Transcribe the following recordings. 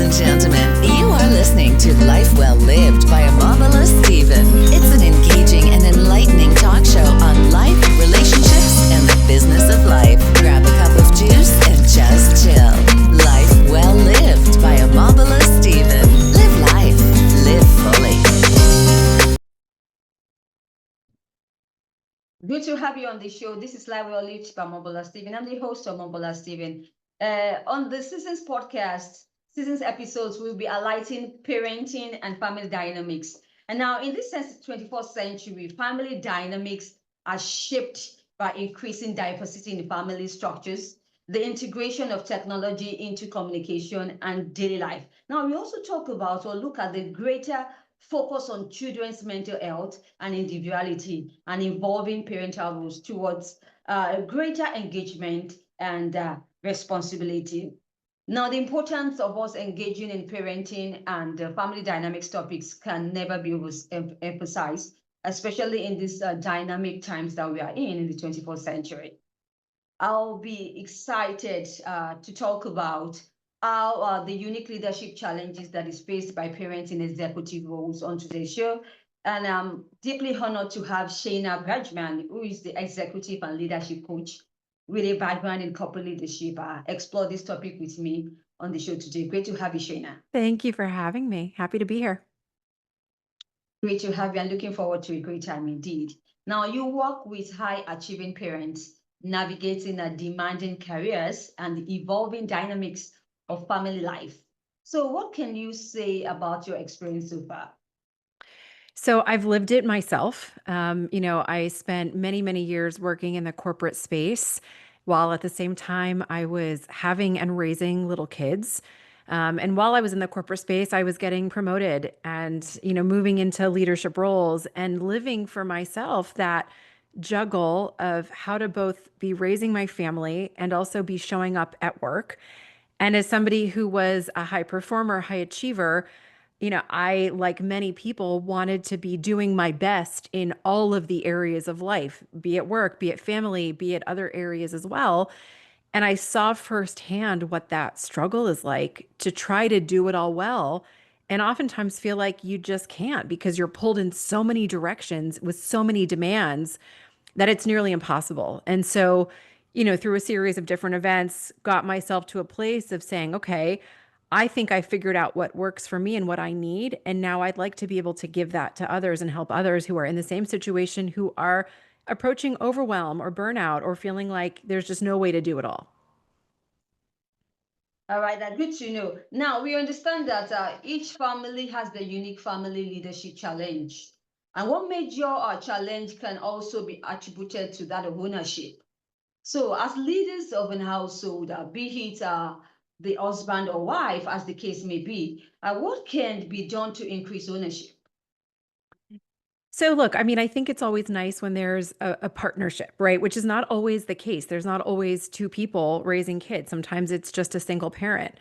and gentlemen, you are listening to Life Well Lived by Omobola Stephen. It's an engaging and enlightening talk show on life, relationships, and the business of life. Grab a cup of juice and just chill. Life Well Lived by Omobola Stephen. Live life. Live fully. Good to have you on the show. This is Live Well Lived by Omobola Stephen. I'm the host of Omobola Stephen. On the Seasons podcast, Seasons episodes, we'll be highlighting parenting and family dynamics. And now, in this 21st century, family dynamics are shaped by increasing diversity in family structures, the integration of technology into communication and daily life. Now, we also talk about or look at the greater focus on children's mental health and individuality and involving parental roles towards greater engagement and responsibility. Now, the importance of us engaging in parenting and family dynamics topics can never be emphasized, especially in these dynamic times that we are in the 21st century. I'll be excited to talk about how the unique leadership challenges that is faced by parents in executive roles on today's show. And I'm deeply honored to have Shayna Bergman, who is the executive and leadership coach with a background in corporate leadership, explore this topic with me on the show today. Great to have you, Shayna. Thank you for having me. Happy to be here. Great to have you and looking forward to a great time indeed. Now, you work with high achieving parents, navigating demanding careers and the evolving dynamics of family life. So, what can you say about your experience so far? So I've lived it myself. I spent many, many years working in the corporate space while at the same time I was having and raising little kids. And while I was in the corporate space, I was getting promoted and, moving into leadership roles and living for myself that juggle of how to both be raising my family and also be showing up at work. And as somebody who was a high performer, high achiever, I, like many people, wanted to be doing my best in all of the areas of life, be it work, be it family, be it other areas as well. And I saw firsthand what that struggle is like to try to do it all well. And oftentimes feel like you just can't because you're pulled in so many directions with so many demands that it's nearly impossible. And so, through a series of different events, got myself to a place of saying, okay, I think I figured out what works for me and what I need. And now I'd like to be able to give that to others and help others who are in the same situation, who are approaching overwhelm or burnout or feeling like there's just no way to do it all. All right, that's good to know. Now, we understand that each family has the unique family leadership challenge. And one major challenge can also be attributed to that of ownership. So, as leaders of an household, be it the husband or wife, as the case may be, what can be done to increase ownership? So, look, I think it's always nice when there's a partnership, right? Which is not always the case. There's not always two people raising kids. Sometimes it's just a single parent.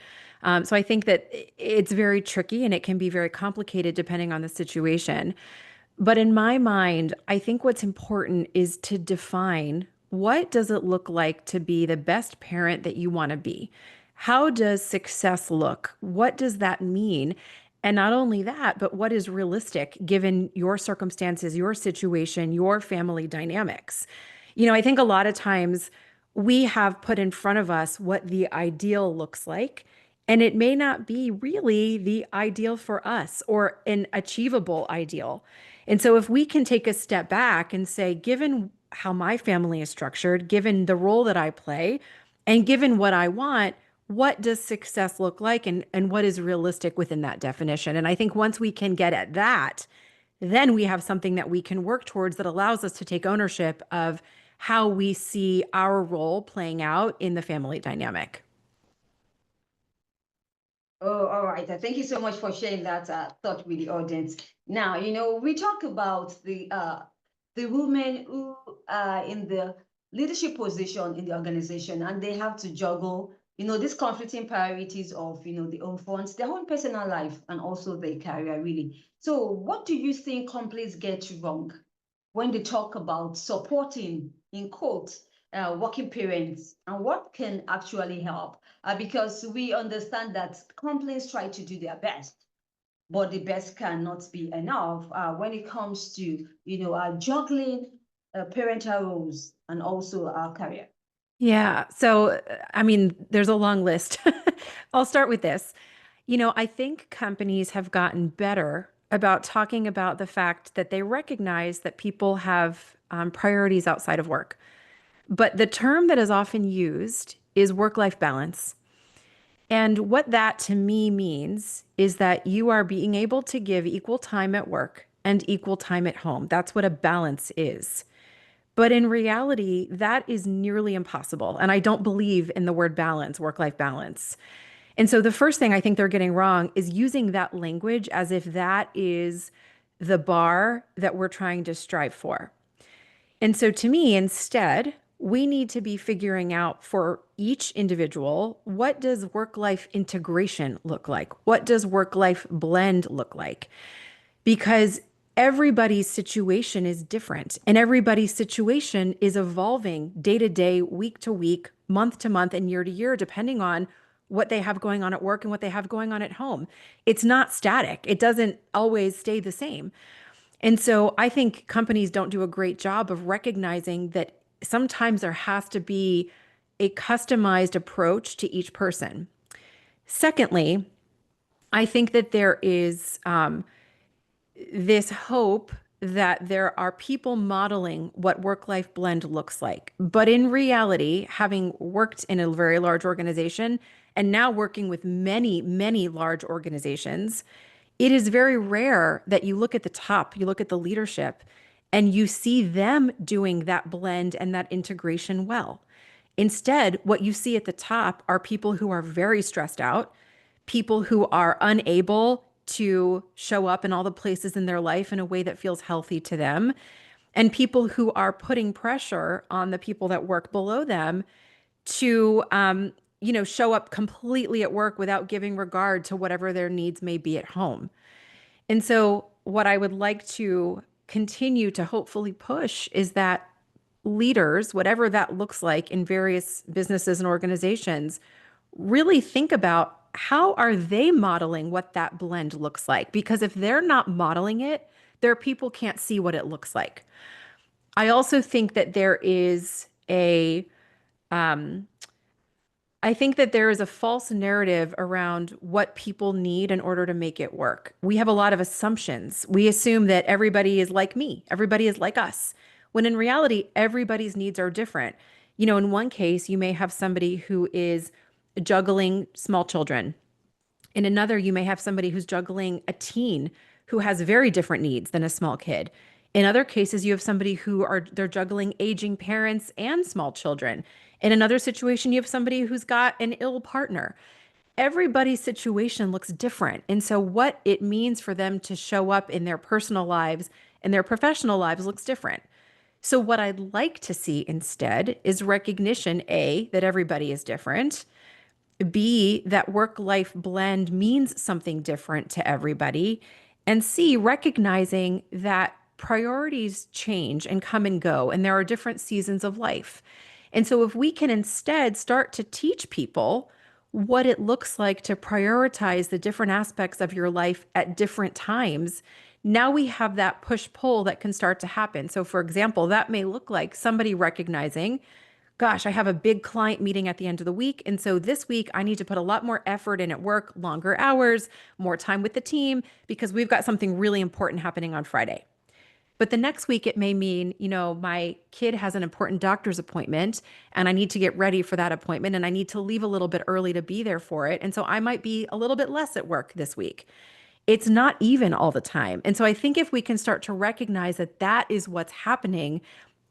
So, I think that it's very tricky and it can be very complicated depending on the situation. But in my mind, I think what's important is to define what does it look like to be the best parent that you want to be? How does success look? What does that mean? And not only that, but what is realistic given your circumstances, your situation, your family dynamics? I think a lot of times we have put in front of us what the ideal looks like, and it may not be really the ideal for us or an achievable ideal. And so, if we can take a step back and say, given how my family is structured, given the role that I play, and given what I want, what does success look like and what is realistic within that definition? And I think once we can get at that, then we have something that we can work towards that allows us to take ownership of how we see our role playing out in the family dynamic. Oh, all right. Thank you so much for sharing that thought with the audience. Now, we talk about the women who are in the leadership position in the organization, and they have to juggle, these conflicting priorities of, the own funds, their own personal life, and also their career, really. So, what do you think companies get wrong when they talk about supporting, in quotes, working parents, and what can actually help? because we understand that companies try to do their best, but the best cannot be enough when it comes to, juggling parental roles and also our career. Yeah. So, I mean, there's a long list. I'll start with this. I think companies have gotten better about talking about the fact that they recognize that people have priorities outside of work. But the term that is often used is work-life balance. And what that to me means is that you are being able to give equal time at work and equal time at home. That's what a balance is. But in reality, that is nearly impossible. And I don't believe in the word balance, work-life balance. And so the first thing I think they're getting wrong is using that language as if that is the bar that we're trying to strive for. And so to me, instead, we need to be figuring out for each individual, what does work-life integration look like? What does work-life blend look like? Because everybody's situation is different and everybody's situation is evolving day to day, week to week, month to month, and year to year, depending on what they have going on at work and what they have going on at home. It's not static, it doesn't always stay the same. And so I think companies don't do a great job of recognizing that sometimes there has to be a customized approach to each person. Secondly, I think that there is this hope that there are people modeling what work-life blend looks like. But in reality, having worked in a very large organization and now working with many, many large organizations, it is very rare that you look at the top, you look at the leadership, and you see them doing that blend and that integration well. Instead, what you see at the top are people who are very stressed out, people who are unable to show up in all the places in their life in a way that feels healthy to them, and people who are putting pressure on the people that work below them to show up completely at work without giving regard to whatever their needs may be at home. And so what I would like to continue to hopefully push is that leaders, whatever that looks like in various businesses and organizations, really think about how are they modeling what that blend looks like? Because if they're not modeling it, their people can't see what it looks like. I also think that I think that there is a false narrative around what people need in order to make it work. We have a lot of assumptions. We assume that everybody is like me, everybody is like us, when in reality, everybody's needs are different. In one case, you may have somebody who is juggling small children. In another, you may have somebody who's juggling a teen who has very different needs than a small kid. In other cases, you have somebody they're juggling aging parents and small children. In another situation, you have somebody who's got an ill partner. Everybody's situation looks different. And so what it means for them to show up in their personal lives and their professional lives looks different. So what I'd like to see instead is recognition, A, that everybody is different. B, that work-life blend means something different to everybody. And C, recognizing that priorities change and come and go, and there are different seasons of life. And so if we can instead start to teach people what it looks like to prioritize the different aspects of your life at different times, now we have that push-pull that can start to happen. So for example, that may look like somebody recognizing, gosh, I have a big client meeting at the end of the week. And so this week I need to put a lot more effort in at work, longer hours, more time with the team, because we've got something really important happening on Friday. But the next week it may mean, my kid has an important doctor's appointment and I need to get ready for that appointment and I need to leave a little bit early to be there for it. And so I might be a little bit less at work this week. It's not even all the time. And so I think if we can start to recognize that that is what's happening,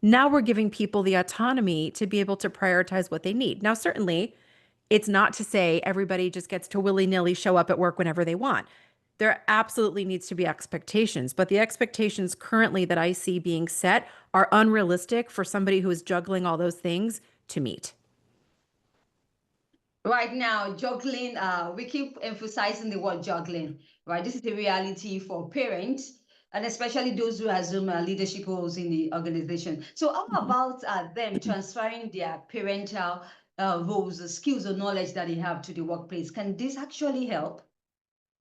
now we're giving people the autonomy to be able to prioritize what they need. Now, certainly, it's not to say everybody just gets to willy-nilly show up at work whenever they want. There absolutely needs to be expectations, but the expectations currently that I see being set are unrealistic for somebody who is juggling all those things to meet. Right now, juggling, we keep emphasizing the word juggling, right? This is the reality for parents, and especially those who assume leadership roles in the organization. So how Mhm. about them transferring their parental roles, skills, or knowledge that they have to the workplace. Can this actually help?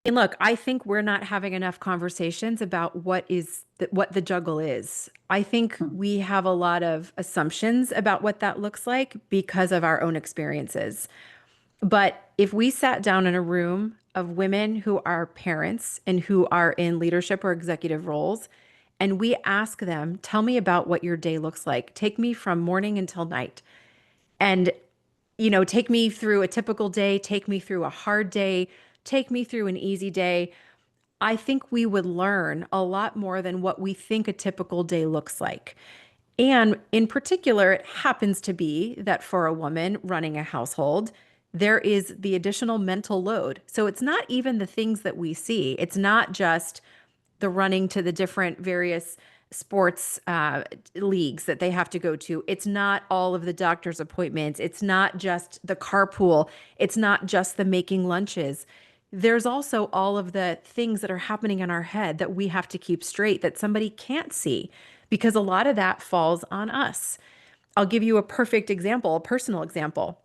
And look, I think we're not having enough conversations about what the juggle is. I think Hmm. we have a lot of assumptions about what that looks like because of our own experiences. But if we sat down in a room of women who are parents and who are in leadership or executive roles, and we ask them, tell me about what your day looks like. Take me from morning until night. And, take me through a typical day, take me through a hard day, take me through an easy day. I think we would learn a lot more than what we think a typical day looks like. And in particular, it happens to be that for a woman running a household, there is the additional mental load. So it's not even the things that we see. It's not just the running to the different various sports leagues that they have to go to. It's not all of the doctor's appointments. It's not just the carpool. It's not just the making lunches. There's also all of the things that are happening in our head that we have to keep straight that somebody can't see because a lot of that falls on us. I'll give you a perfect example, a personal example.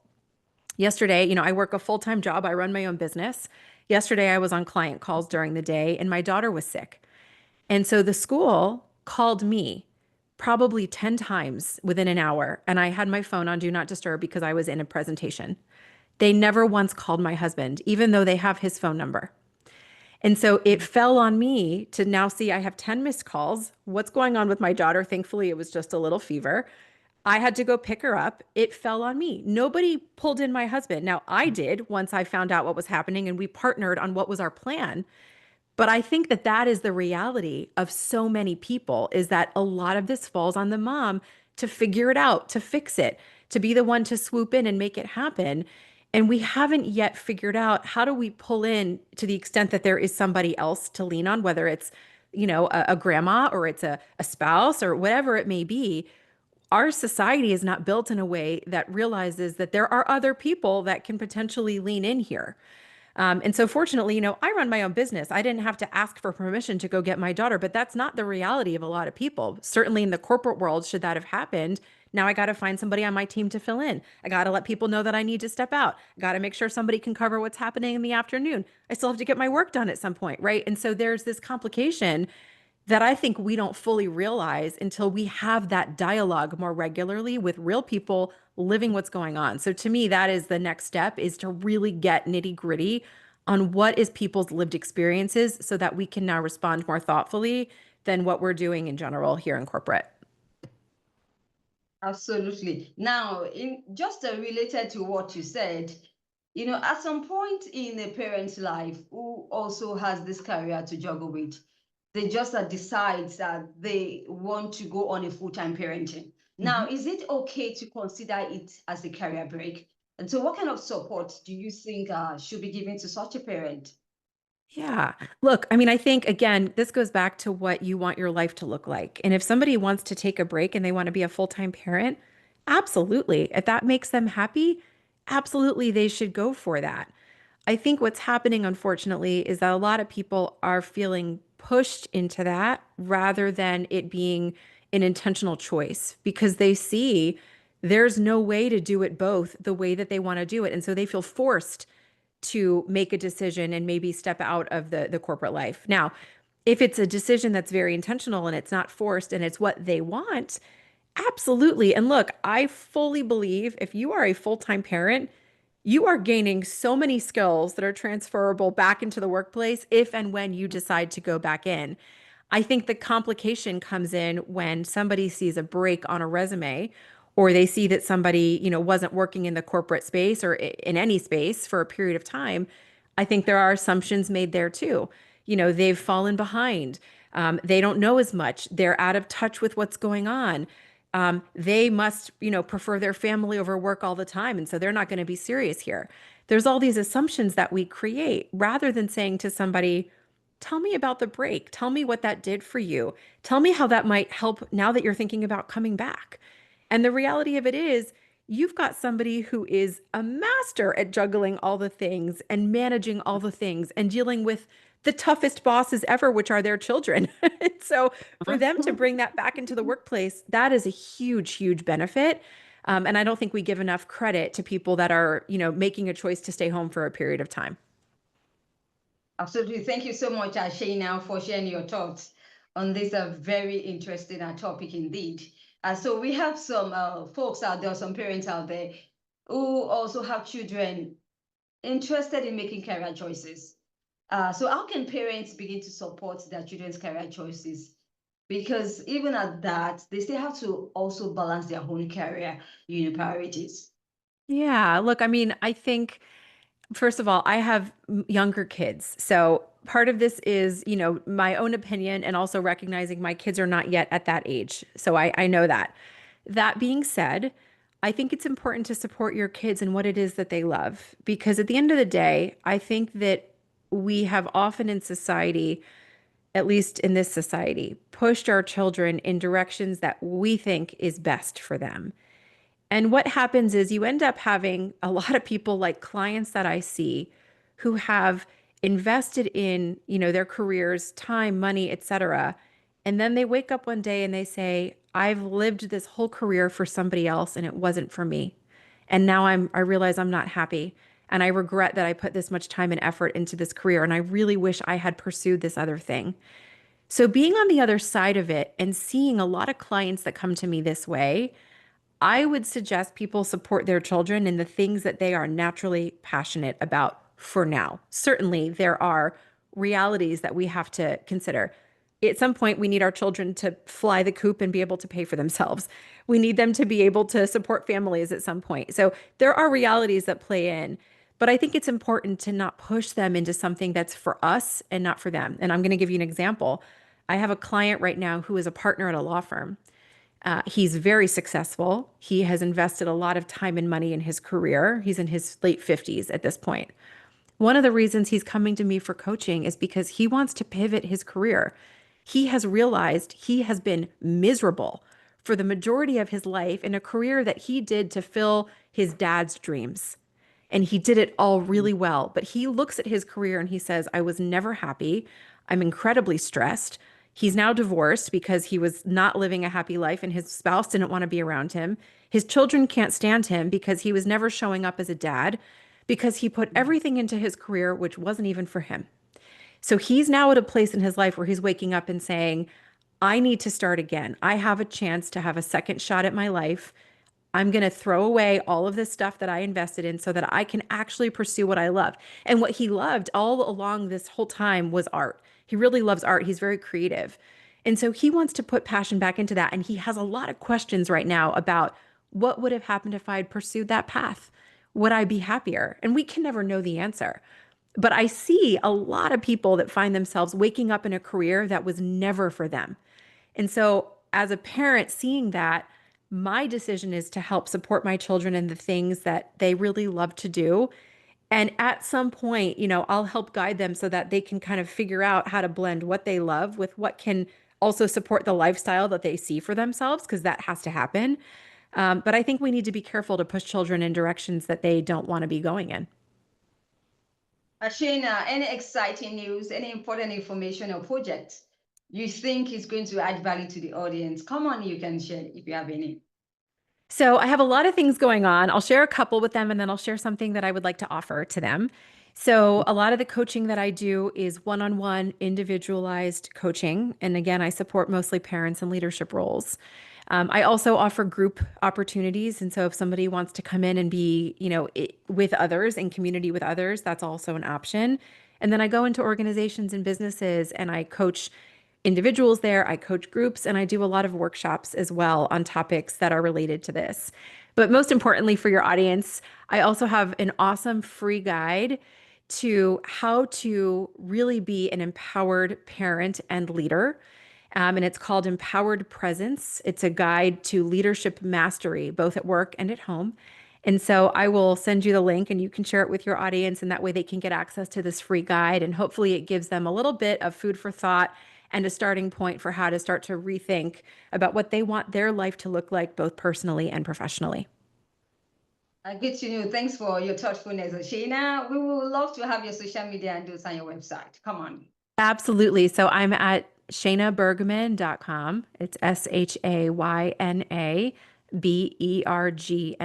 Yesterday, I work a full time job, I run my own business. Yesterday, I was on client calls during the day, and my daughter was sick. And so the school called me probably 10 times within an hour, and I had my phone on Do Not Disturb because I was in a presentation. They never once called my husband, even though they have his phone number. And so it fell on me to now see I have 10 missed calls. What's going on with my daughter? Thankfully, it was just a little fever. I had to go pick her up. It fell on me. Nobody pulled in my husband. Now, I did once I found out what was happening and we partnered on what was our plan. But I think that that is the reality of so many people is that a lot of this falls on the mom to figure it out, to fix it, to be the one to swoop in and make it happen. And we haven't yet figured out how do we pull in to the extent that there is somebody else to lean on, whether it's, a grandma or it's a spouse or whatever it may be. Our society is not built in a way that realizes that there are other people that can potentially lean in here. And so, fortunately, I run my own business. I didn't have to ask for permission to go get my daughter, but that's not the reality of a lot of people. Certainly in the corporate world, should that have happened, now I got to find somebody on my team to fill in. I got to let people know that I need to step out. I got to make sure somebody can cover what's happening in the afternoon. I still have to get my work done at some point, right? And so there's this complication that I think we don't fully realize until we have that dialogue more regularly with real people living what's going on. So to me, that is the next step is to really get nitty gritty on what is people's lived experiences so that we can now respond more thoughtfully than what we're doing in general here in corporate. Absolutely. Now, in just related to what you said, at some point in a parent's life who also has this career to juggle with, they just decides that they want to go on a full-time parenting. Now, Mhm. is it okay to consider it as a career break? And so what kind of support do you think should be given to such a parent? Yeah. Look, I mean, I think again, this goes back to what you want your life to look like. And if somebody wants to take a break and they want to be a full-time parent, absolutely. If that makes them happy, absolutely they should go for that. I think what's happening, unfortunately, is that a lot of people are feeling pushed into that rather than it being an intentional choice because they see there's no way to do it both the way that they want to do it. And so they feel forced to make a decision and maybe step out of the corporate life. Now, if it's a decision that's very intentional and it's not forced and it's what they want, absolutely. And look, I fully believe if you are a full-time parent, you are gaining so many skills that are transferable back into the workplace if and when you decide to go back in. I think the complication comes in when somebody sees a break on a resume or they see that somebody, wasn't working in the corporate space or in any space for a period of time. I think there are assumptions made there too. They've fallen behind. They don't know as much. They're out of touch with what's going on. They must, prefer their family over work all the time. And so they're not going to be serious here. There's all these assumptions that we create rather than saying to somebody, tell me about the break. Tell me what that did for you. Tell me how that might help now that you're thinking about coming back. And the reality of it is, you've got somebody who is a master at juggling all the things and managing all the things and dealing with the toughest bosses ever, which are their children. And so for them to bring that back into the workplace, that is a huge, huge benefit. And I don't think we give enough credit to people that are, making a choice to stay home for a period of time. Absolutely. Thank you so much, Shayna, for sharing your thoughts on this very interesting topic indeed. So we have some folks out there, some parents out there who also have children interested in making career choices. So how can parents begin to support their children's career choices? Because even at that, they still have to also balance their own career, priorities. Yeah, look, I mean, I think first of all, I have younger kids. So part of this is, my own opinion and also recognizing my kids are not yet at that age. So I know that. That being said, I think it's important to support your kids in what it is that they love. Because at the end of the day, I think that we have often in society, at least in this society, pushed our children in directions that we think is best for them. And what happens is you end up having a lot of people like clients that I see who have invested in, their careers, time, money, etc. And then they wake up one day and they say, I've lived this whole career for somebody else and it wasn't for me. And now I realize I'm not happy. And I regret that I put this much time and effort into this career. And I really wish I had pursued this other thing. So being on the other side of it and seeing a lot of clients that come to me this way, I would suggest people support their children in the things that they are naturally passionate about for now. Certainly, there are realities that we have to consider. At some point, we need our children to fly the coop and be able to pay for themselves. We need them to be able to support families at some point. So there are realities that play in. But I think it's important to not push them into something that's for us and not for them. And I'm going to give you an example. I have a client right now who is a partner at a law firm. He's very successful. He has invested a lot of time and money in his career. He's in his late 50s at this point. One of the reasons he's coming to me for coaching is because he wants to pivot his career. He has realized he has been miserable for the majority of his life in a career that he did to fill his dad's dreams. And he did it all really well. But he looks at his career and he says, I was never happy. I'm incredibly stressed. He's now divorced because he was not living a happy life and his spouse didn't want to be around him. His children can't stand him because he was never showing up as a dad because he put everything into his career, which wasn't even for him. So he's now at a place in his life where he's waking up and saying, I need to start again. I have a chance to have a second shot at my life. I'm going to throw away all of this stuff that I invested in so that I can actually pursue what I love. And what he loved all along this whole time was art. He really loves art. He's very creative. And so he wants to put passion back into that. And he has a lot of questions right now about what would have happened if I had pursued that path? Would I be happier? And we can never know the answer. But I see a lot of people that find themselves waking up in a career that was never for them. And so, as a parent, seeing that, my decision is to help support my children in the things that they really love to do. And at some point, I'll help guide them so that they can kind of figure out how to blend what they love with what can also support the lifestyle that they see for themselves, because that has to happen. But I think we need to be careful to push children in directions that they don't want to be going in. Shayna, any exciting news, any important information or project you think is going to add value to the audience? Come on, you can share if you have any. So I have a lot of things going on. I'll share a couple with them and then I'll share something that I would like to offer to them. So a lot of the coaching that I do is one-on-one individualized coaching. And again, I support mostly parents in leadership roles. I also offer group opportunities. And so if somebody wants to come in and be, with others, in community with others, that's also an option. And then I go into organizations and businesses and I coach individuals there, I coach groups, and I do a lot of workshops as well on topics that are related to this. But most importantly for your audience, I also have an awesome free guide to how to really be an empowered parent and leader. And it's called Empowered Presence. It's a guide to leadership mastery, both at work and at home. And so I will send you the link and you can share it with your audience, and that way they can get access to this free guide. And hopefully it gives them a little bit of food for thought and a starting point for how to start to rethink about what they want their life to look like, both personally and professionally. Good to know. Thanks for your thoughtfulness, Shayna. We would love to have your social media handles on your website. Come on. Absolutely. So I'm at shaynabergman.com. It's SHAYNA bergman.com.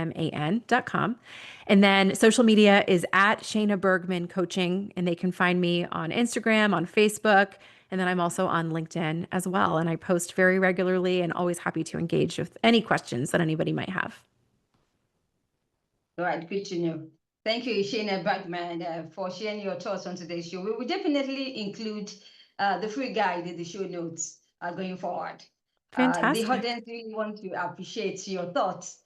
And then social media is at Shayna Bergman Coaching, and they can find me on Instagram, on Facebook, and then I'm also on LinkedIn as well. And I post very regularly and always happy to engage with any questions that anybody might have. All right, good to know. Thank you, Shayna Bergman, for sharing your thoughts on today's show. We will definitely include the free guide in the show notes going forward. The Fantastic. audience really want to appreciate your thoughts,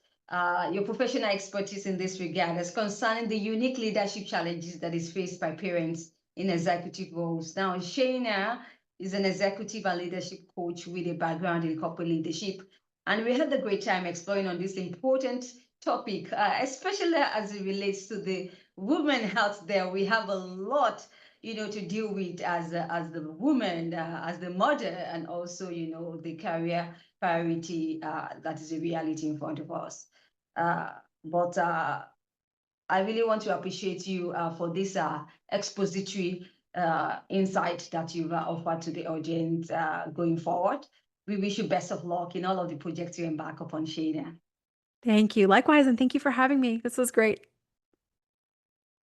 your professional expertise in this regard as concerning the unique leadership challenges that is faced by parents in executive roles. Now, Shayna is an executive and leadership coach with a background in corporate leadership. And we had a great time exploring on this important topic, especially as it relates to the women out there. We have a lot, to deal with as the woman, as the mother, and also, the career priority that is a reality in front of us. But I really want to appreciate you for this expository insight that you've offered to the audience going forward. We wish you best of luck in all of the projects you embark upon, Shayna. Thank you. Likewise, and thank you for having me. This was great.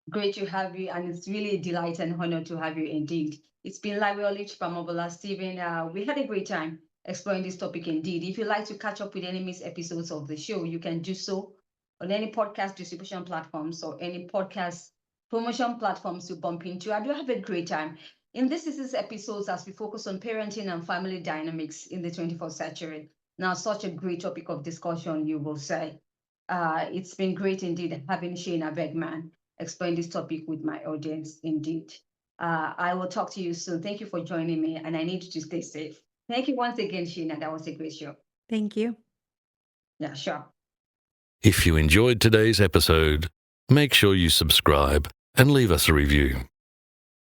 Great to have you, and it's really a delight and honor to have you indeed. It's been lively from Omobola Stephen. We had a great time exploring this topic indeed. If you'd like to catch up with any missed episodes of the show, you can do so on any podcast distribution platforms or any podcast promotion platforms you bump into. I do have a great time in this season's episodes as we focus on parenting and family dynamics in the 21st century. Now, such a great topic of discussion, you will say. It's been great indeed having Shayna Bergman explain this topic with my audience indeed. I will talk to you soon. Thank you for joining me, and I need you to stay safe. Thank you once again, Shayna. That was a great show. Thank you. Yeah, sure. If you enjoyed today's episode, make sure you subscribe and leave us a review.